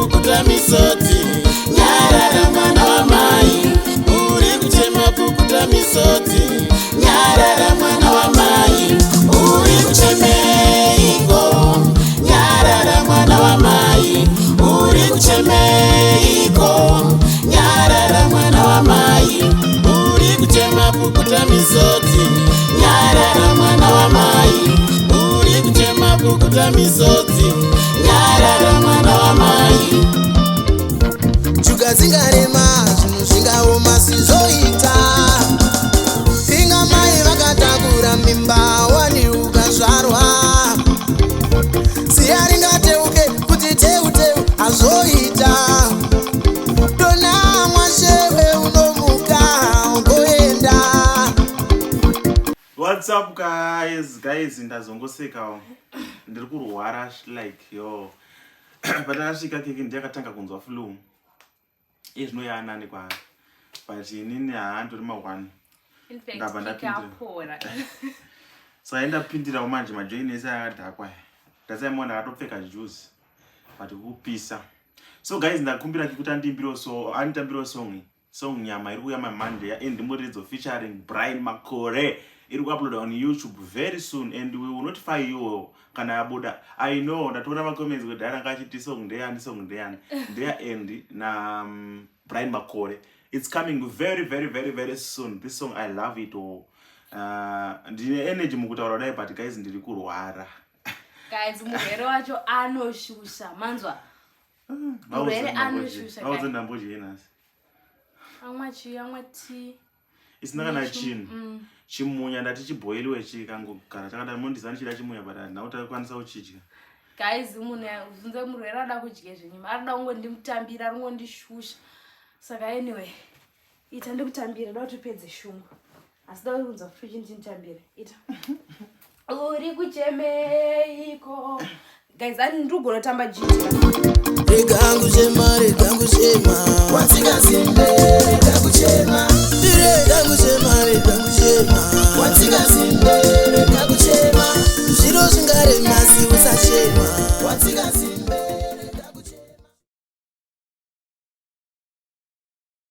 pukuta misodzi. Nyarara mwana wamai, uri kuchema pukuta misodzi. Nyarara mwana wamai, uri kuchemeiko. Nyarara mwana wamai, uri kuchemeiko. Nyarara mwana wamai, uri kuchema pukuta misodzi. Nyarara mwana wamai, uri kuchema pukuta misodzi. Nyarara mwana wamai. Chuka dzingarema zvinhu zvingaoma sizoita. Pinga mai vakatakura mimba wani ukazvarwa. Ziya ringateuke kuti teuteu azoita. Dona mwashewe unomuka ungoenda. What's up guys ndazongosekawo ndiri kurwara like yo patakasvika Kiki ndakatanga kunzwa flu zvinoyanani kwaari but inini haandori ma1 ndabva ndapindira saka ndapindirawo manje majoini ese akadhakwa ndasaimona ndakatopfeka juice but kupisa. So guys ndakumbira kuti andimbirewo anitambirawo song nyama iri kuuya mamonday yaendimuridzo featuring Brian Makore. It will upload on YouTube very soon and we will notify you kana yabuda. I know ndatoona ma comments kuti arangachiti song ndeyani end na Brian Makore. It's coming very soon. This song I love it all. Ndine energy mukutaura dai but guys ndiri kurwara. Guys murwere wacho anoshusha manzwa. Murwere anoshusha. Hauze ndamboje yenasi. Amwa tea. Isina kana chinhu. Chimunya ndati chiboiliwe chikangogara takada mondizani chida chimunya but now takwanisa kuchidya. Guys unze murwere ada kudya zvenyama arida kungondimutambira ringondishusha. Saka anyway ita ndikutambira da utopedze shungu. Asi da kunza fuji ndintambire. Ita. Uri kuchemeiko. Guys ani ndugona tamba jiti. Rega kuchema. Watsika simbe, rega kuchema. Rega kuchema. Watsika simbe, rega kuchema. Zviro zvingarema si usachema. Watsika simbe.